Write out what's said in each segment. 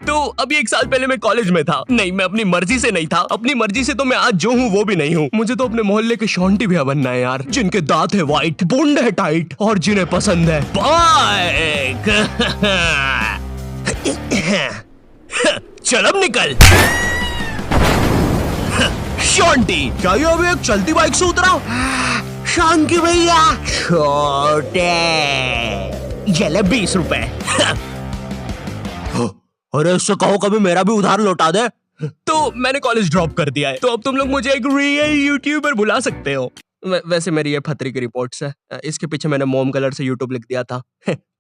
तो अभी 1 साल पहले मैं कॉलेज में था। नहीं, मैं अपनी मर्जी से नहीं था। अपनी मर्जी से तो मैं आज जो हूँ वो भी नहीं हूँ। मुझे तो अपने मोहल्ले के शॉन्टी भैया बनना है यार, जिनके दांत है व्हाइट, बूंद है टाइट और जिन्हें पसंद है बाइक। चल अब निकल। शॉन्टी, क्या ये अभी एक चलती बाइक से उतरा? शांति भैया, छोटे ये ले 20 रुपए। अरे इससे कहो कभी मेरा भी उधार लौटा दे। तो मैंने कॉलेज ड्रॉप कर दिया है, तो अब तुम लोग मुझे एक रियल यूट्यूबर बुला सकते हो। वैसे मेरी ये फतरी की रिपोर्ट्स है। इसके पीछे मैंने मोम कलर से यूट्यूब लिख दिया था।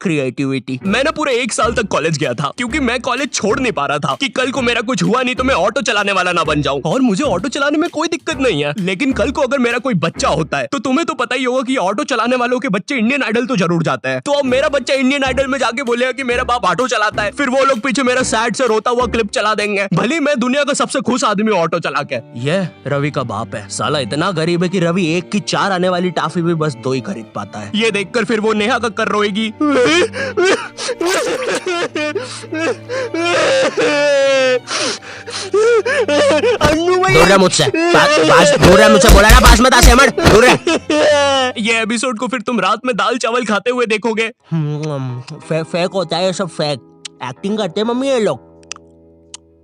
क्रिएटिविटी। मैंने पूरे 1 साल तक कॉलेज गया था, क्योंकि मैं कॉलेज छोड़ नहीं पा रहा था कि कल को मेरा कुछ हुआ नहीं तो मैं ऑटो चलाने वाला ना बन जाऊं। और मुझे ऑटो चलाने में कोई दिक्कत नहीं है, लेकिन कल को अगर मेरा कोई बच्चा होता है तो तुम्हें तो पता ही होगा कि ऑटो चलाने वालों के बच्चे इंडियन आइडल तो जरूर जाते हैं। तो अब मेरा बच्चा इंडियन आइडल में जाके बोलेगा कि मेरा बाप ऑटो चलाता है, फिर वो लोग पीछे मेरा सैड से रोता हुआ क्लिप चला देंगे, भले मैं दुनिया का सबसे खुश आदमी ऑटो चला के। ये रवि का बाप है, साला इतना गरीब है कि रवि 1 की 4 आने वाली टाफी भी बस 2 ही खरीद पाता है। ये देखकर फिर वो नेहा कक्कर रोएगी। दूर रह मुझसे, दूर रह मुझसे, बोला ना पास मत आ सेमर, दूर रह। ये एपिसोड को फिर तुम रात में दाल चावल खाते हुए देखोगे। फेक होता है ये सब, फेक एक्टिंग करते हैं मम्मी ये लोग।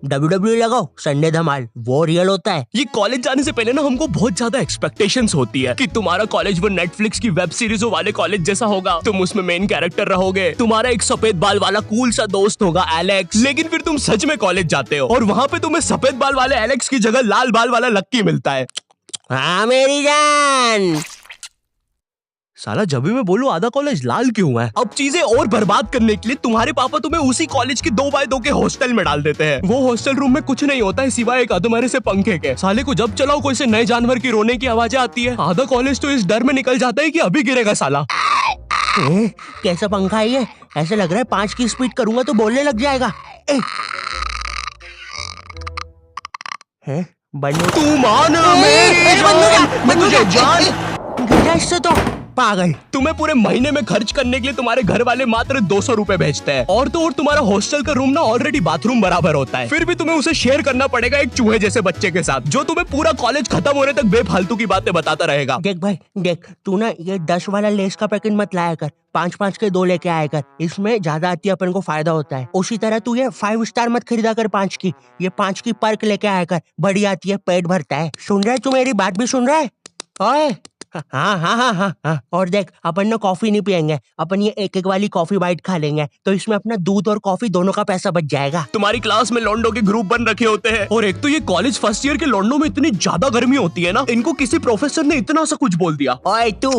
WWE लगाओ, संडे धमाल, वो रियल होता है। ये कॉलेज जाने से पहले ना हमको बहुत ज्यादा एक्सपेक्टेशंस होती है कि तुम्हारा कॉलेज वो नेटफ्लिक्स की वेब सीरीजों वाले कॉलेज जैसा होगा, तुम उसमें मेन कैरेक्टर रहोगे, तुम्हारा एक सफेद बाल वाला कूल सा दोस्त होगा एलेक्स। लेकिन फिर तुम सच में कॉलेज जाते हो और वहाँ पे तुम्हें सफेद बाल वाले एलेक्स की जगह लाल बाल वाला लक्की मिलता है। हाँ मेरी जान। साला जब भी मैं बोलूं आधा कॉलेज लाल क्यों है। अब चीजें और बर्बाद करने के लिए तुम्हारे पापा तुम्हें उसी कॉलेज के 2x2 के हॉस्टल में डाल देते हैं। वो हॉस्टल रूम में कुछ नहीं होता है सिवाय एक अधमरे से पंखे के। साले को जब चलाओ कोई से नए जानवर की रोने की आवाजें आती है। आधा कॉलेज तो इस डर में निकल जाता है कि अभी गिरेगा साला। कैसा पंखा है ये? ऐसा लग रहा है 5 की स्पीड करूंगा तो बोलने लग जाएगा। बंदूक तू मान मुझे जान इससे तो पागल। तुम्हें पूरे महीने में खर्च करने के लिए तुम्हारे घर वाले मात्र 200 रुपए भेजते हैं, और तो और तुम्हारा हॉस्टल का रूम ना ऑलरेडी बाथरूम बराबर होता है, फिर भी तुम्हें उसे शेयर करना पड़ेगा एक चूहे जैसे बच्चे के साथ, जो तुम्हें पूरा कॉलेज खत्म होने तक बेफालतू की बातें बताता रहेगा। देख भाई देख, तू ना ये 10 वाला लेस का पैकेट मत लाया कर, 5-5 के 2 लेके आया कर, इसमें ज्यादा आती है, अपन को फायदा होता है। उसी तरह तू ये 5 स्टार मत खरीदा कर 5 की, ये 5 की पर्क लेके आया कर, बड़ी आती है, पेट भरता है। सुन रहा है तू? मेरी बात भी सुन रहा है? ओए हाँ हाँ हाँ हाँ हाँ। और देख, अपन ना कॉफी नहीं पियेंगे, अपन ये 1-1 वाली कॉफी बाइट खा लेंगे, तो इसमें अपना दूध और कॉफी दोनों का पैसा बच जाएगा। तुम्हारी क्लास में लॉन्डो के ग्रुप बन रखे होते हैं, और एक तो ये कॉलेज फर्स्ट ईयर के लॉन्डो में इतनी ज्यादा गर्मी होती है ना, इनको किसी प्रोफेसर ने इतना सा कुछ बोल दिया। ओए तू,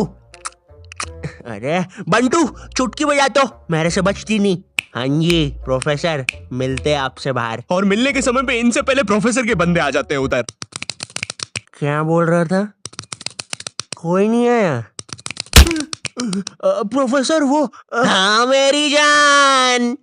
अरे बंटू चुटकी बजा तो, मेरे से बचती नहीं। हाँ जी प्रोफेसर, मिलते आपसे बाहर। और मिलने के समय पे इनसे पहले प्रोफेसर के बंदे आ जाते हैं उधर। क्या बोल रहा था? कोई नहीं आया? प्रोफेसर वो हाँ मेरी जान,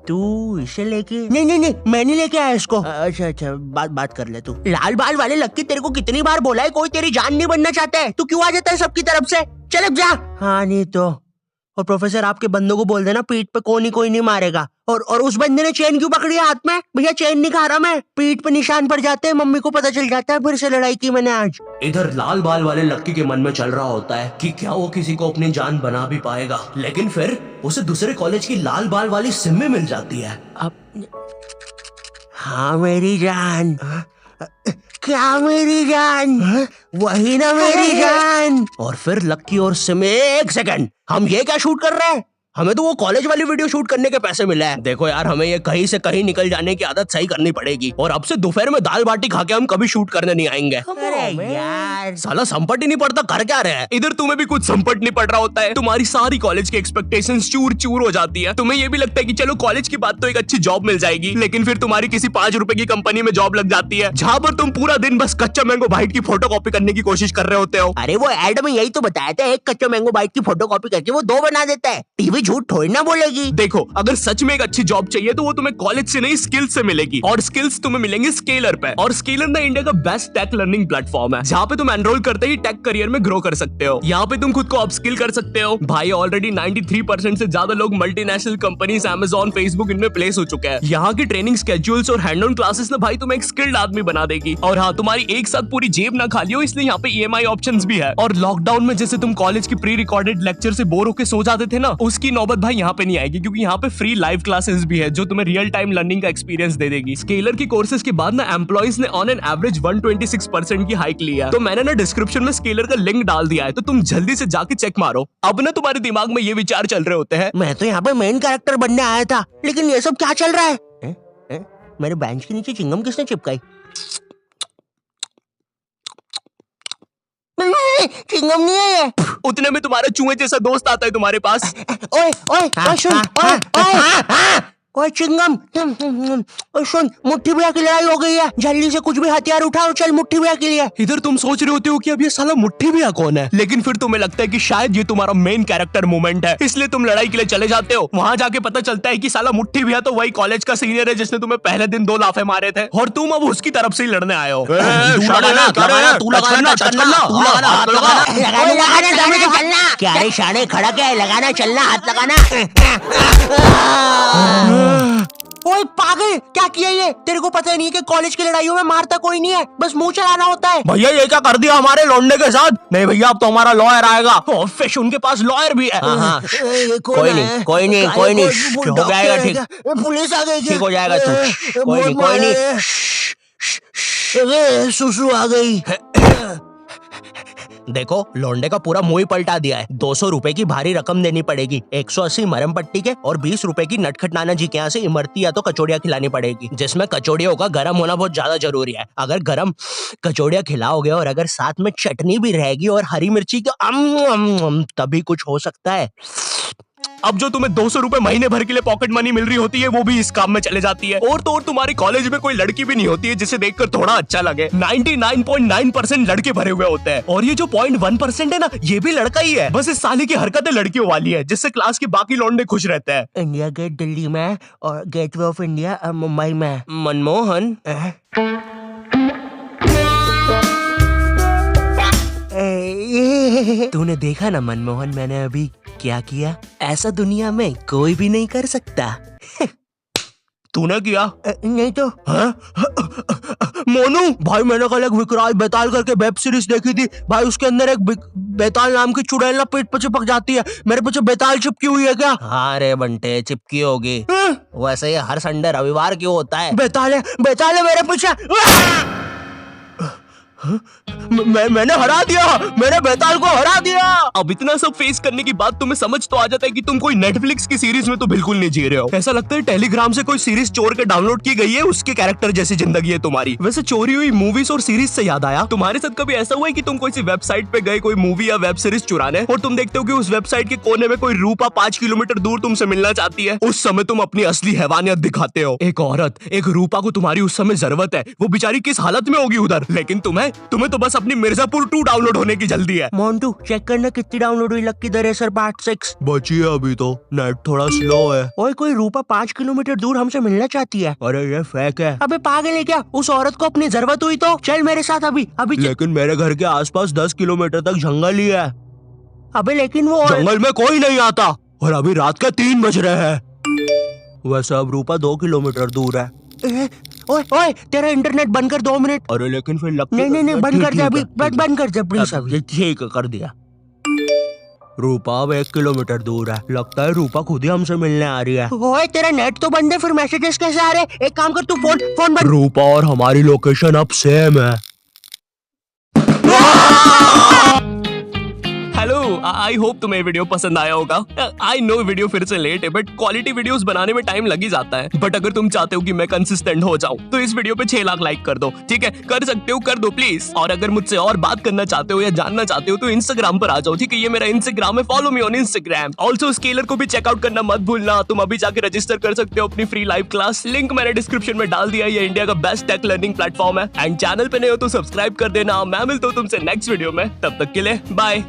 तू इसे लेके? नहीं नहीं नहीं, मैं नहीं लेके आया इसको। अच्छा अच्छा, बात कर ले तू। लाल बाल वाले लक्की, तेरे को कितनी बार बोला है कोई तेरी जान नहीं बनना चाहता है, तू क्यों आ जाता है सबकी तरफ से? चल अब जा। हाँ नहीं तो। और प्रोफेसर आपके बंदों को बोल देना पीठ पे कोई नहीं मारेगा। और उस बंदे ने चेन क्यों पकड़ी है हाथ में? भैया चेन नहीं खा रहा मैं, पीठ पे निशान पड़ जाते हैं, मम्मी को पता चल जाता है, फिर से लड़ाई की मैंने आज। इधर लाल बाल वाले लक्की के मन में चल रहा होता है कि क्या वो किसी को अपनी जान बना भी पाएगा, लेकिन फिर उसे दूसरे कॉलेज की लाल बाल वाली सिम्मी मिल जाती है। अब हाँ मेरी जान, क्या मेरी जान? वही ना मेरी जान। और फिर लक्की और सिम्मी, 1 सेकंड, हम ये क्या शूट कर रहे हैं? हमें तो वो कॉलेज वाली वीडियो शूट करने के पैसे मिले हैं। देखो यार, हमें ये कहीं से कहीं निकल जाने की आदत सही करनी पड़ेगी, और अब से दोपहर में दाल बाटी खा के हम कभी शूट करने नहीं आएंगे। अरे यार साला संपट ही नहीं पड़ता, कर क्या रहे हैं? इधर तुम्हें भी कुछ संपट नहीं पड़ रहा होता है, तुम्हारी सारी कॉलेज की एक्सपेक्टेशंस चूर चूर हो जाती है। तुम्हें ये भी लगता है कि चलो कॉलेज की बात तो एक अच्छी जॉब मिल जाएगी, लेकिन फिर तुम्हारी किसी 5 रुपए की कंपनी में जॉब लग जाती है, जहाँ पर तुम पूरा दिन बस कच्चा मैंगो बाइट की फोटो कॉपी करने की कोशिश कर रहे होते हो। अरे वो एड में यही तो बताया था, एक कच्चा मैंगो बाइट की फोटो कॉपी करके वो 2 बना देता है। टीवी झूठ थोड़ी ना बोलेगी। देखो, अगर सच में एक अच्छी जॉब चाहिए तो वो तुम्हें कॉलेज से नहीं स्किल्स से मिलेगी, और स्किल्स तुम्हें मिलेंगे स्केलर पे। और स्केलर ना इंडिया का बेस्ट टेक लर्निंग प्लेटफॉर्म है, जहाँ पे तुम एनरोल करते ही टेक करियर में ग्रो कर सकते हो। यहाँ पे तुम खुद को अपस्किल कर सकते हो। भाई ऑलरेडी 93% से ज्यादा लोग मल्टीनेशनल कंपनीज, Amazon, फेसबुक इनमें प्लेस हो चुके हैं। यहाँ की ट्रेनिंग स्केड्यूल्स और हैंड ऑन क्लासेस ना भाई तुम्हें एक स्किल्ड आदमी बना देगी। और हाँ, तुम्हारी एक साथ पूरी जेब ना खाली हो, इसलिए यहाँ पे EMI ऑप्शंस भी है। और लॉकडाउन में जैसे तुम कॉलेज की प्री रिकॉर्डेड लेक्चर से बोर होकर सो जाते थे ना, उसकी नौबत भाई यहाँ पे नहीं आएगी, क्योंकि यहाँ पे फ्री लाइव क्लासेस भी है जो तुम्हें रियल टाइम लर्निंग का एक्सपीरियंस दे देगी। स्केलर की कोर्सेज के बाद ना एम्प्लॉइज ने ऑन एन एवरेज 126% की हाइक लिया। तो मैंने ना डिस्क्रिप्शन में स्केलर का लिंक डाल दिया है, तो तुम जल्दी से जाके चेक मारो। अब ना तुम्हारे दिमाग में ये विचार चल रहे होते हैं, मैं तो यहाँ पे मेन कैरेक्टर बनने आया था, लेकिन ये सब क्या चल रहा है? मेरे बेंच के नीचे चिंगम किसने चिपकाई? चिंगम नहीं है ये। उतने में तुम्हारा चूहे जैसा दोस्त आता है तुम्हारे पास। ओए ओए ओए सुन, ओए ओए ओए चिंगम, ओए सुन, मुट्ठी भैया की लड़ाई हो गई है, जल्दी से कुछ भी हथियार उठाओ, चल मुट्ठी भैया के लिए। इधर तुम सोच रहे होते हो कि अब ये साला मुट्ठी भैया कौन है, लेकिन फिर तुम्हें लगता है कि शायद ये तुम्हारा मेन कैरेक्टर मोमेंट है, इसलिए तुम लड़ाई के लिए चले जाते हो। वहाँ जाके पता चलता है कि साला मुट्ठी भैया तो वही कॉलेज का सीनियर है जिसने तुम्हें पहले दिन 2 लाफे मारे थे, और तुम अब उसकी तरफ से ही लड़ने आए हो। क्या रे शाने, खड़ा क्या है? लगाना, चलना, हाथ लगाना। ओए पागल, क्या किया ये? तेरे को पता नहीं है कि कॉलेज की लड़ाइयों में मारता कोई नहीं है, बस मुंह चलाना होता है। भैया ये क्या कर दिया हमारे लौंडे के साथ? नहीं भैया, अब तो हमारा लॉयर आएगा। फिश उनके पास लॉयर भी है। कोई नहीं, कोई नहीं, कोई नहीं, हो जाएगा ठीक। पुलिस आ गई, ठीक हो जाएगा तू। कोई नहीं, कोई नहीं। सुसु आ गई। देखो, लौंडे का पूरा मुंह ही पलटा दिया है। 200 रुपए की भारी रकम देनी पड़ेगी, 180 मरम पट्टी के, और 20 रुपए की नटखट नाना जी के यहाँ से इमरती या तो कचौड़ियाँ खिलानी पड़ेगी, जिसमें कचौड़ियों का गर्म होना बहुत ज्यादा जरूरी है। अगर गर्म कचौड़ियाँ खिलाओगे और अगर साथ में चटनी भी रहेगी और हरी मिर्ची का तभी कुछ हो सकता है। अब जो तुम्हें 200 रुपए महीने भर के लिए पॉकेट मनी मिल रही होती है, वो भी इस काम में चले जाती है। और तो और तुम्हारी कॉलेज में कोई लड़की भी नहीं होती है जिसे देखकर थोड़ा अच्छा लगे। 99.9% लड़के भरे हुए होते हैं, और ये जो 0.1% है ना, ये भी लड़का ही है। बस इस साले की हरकतें लड़कियों वाली है, जिससे क्लास के बाकी लौंडे खुश रहते हैं। इंडिया गेट दिल्ली में और गेटवे ऑफ इंडिया मुंबई में। मनमोहन, तूने देखा ना मनमोहन, मैंने अभी क्या किया? ऐसा दुनिया में कोई भी नहीं कर सकता। तूने किया? नहीं तो। मोनू भाई, मैंने कल एक विकराल बेताल करके वेब सीरीज देखी थी भाई, उसके अंदर एक बेताल नाम की चुड़ैल ना पेट पे चिपक जाती है। मेरे पीछे बेताल चिपकी हुई है क्या? हाँ रे बंटे, चिपकी होगी। वैसे ये हर संडे रविवार क्यों होता है? बेताल है मेरे पीछे। मैंने हरा दिया, मैंने बेताल को हरा दिया। अब इतना सब फेस करने के बाद तुम्हें समझ तो आ जाता है कि तुम कोई नेटफ्लिक्स की सीरीज में तो बिल्कुल नहीं जी रहे हो। ऐसा लगता है टेलीग्राम से कोई सीरीज चोर के डाउनलोड की गई है, उसके कैरेक्टर जैसी जिंदगी है तुम्हारी। वैसे चोरी हुई मूवीज और सीरीज से याद आया, तुम्हारे साथ कभी ऐसा हुआ है कि तुम कोई सी वेबसाइट पे गए कोई मूवी या वेब सीरीज चुराने, और तुम देखते हो कि उस वेबसाइट के कोने में कोई रूपा 5 किलोमीटर दूर तुमसे मिलना चाहती है? उस समय तुम अपनी असली हैवानियत दिखाते हो। एक औरत, एक रूपा को तुम्हारी उस समय जरूरत है, वो बेचारी किस हालत में होगी उधर, लेकिन तुम्हें तो बस अपनी मिर्जापुर 2 डाउनलोड होने की जल्दी है। मोन्टू चेक करना कितनी डाउनलोड हुई लक्की द रेसर पार्ट 6। बची है अभी तो, नेट थोड़ा स्लो है। ओए, कोई रूपा 5 किलोमीटर दूर हमसे मिलना चाहती है। अरे ये फेक है। अबे पागल है क्या? उस औरत को अपनी जरूरत हुई तो चल मेरे साथ अभी। लेकिन मेरे घर के आसपास 10 किलोमीटर तक जंगल ही है। अबे लेकिन वो जंगल में कोई नहीं आता, और अभी रात के 3 बज रहे हैं। वैसे अब रूपा 2 किलोमीटर दूर है। ओए ओए, तेरा इंटरनेट बंद कर 2 मिनट। अरे लेकिन फिर नहीं बंद कर दे अभी, बंद कर दे प्लीज अभी। ठीक कर दिया। रूपा अब 1 किलोमीटर दूर है, लगता है रूपा खुद ही हमसे मिलने आ रही है। ओए, तेरा नेट तो बंद है, फिर मैसेजेस कैसे आ रहे? एक काम कर, तू फोन बंद। रूपा और हमारी लोकेशन अब सेम है। हेलो, आई होप तुम्हें वीडियो पसंद आया होगा। आई नो वीडियो फिर से लेट है, बट क्वालिटी वीडियोस बनाने में टाइम लग ही जाता है। बट अगर तुम चाहते हो कि मैं कंसिस्टेंट हो जाऊं, तो इस वीडियो पे 6 लाख लाइक कर दो। ठीक है, कर सकते हो, कर दो प्लीज। और अगर मुझसे और बात करना चाहते हो या जानना चाहते हो तो इंस्टाग्राम पर आ जाओ। ठीक है, ये मेरा इंस्टाग्राम है, follow me on Instagram. Also scalar को भी चेकआउट करना मत भूलना। तुम अभी जाके रजिस्टर कर सकते हो अपनी फ्री लाइव क्लास, लिंक मैंने डिस्क्रिप्शन में डाल दिया। ये इंडिया का बेस्ट टेक लर्निंग प्लेटफॉर्म है। एंड चैनल पे नए हो तो सब्सक्राइब कर देना। मैं मिलता हूँ तुमसे नेक्स्ट वीडियो में, तब तक के लिए बाय।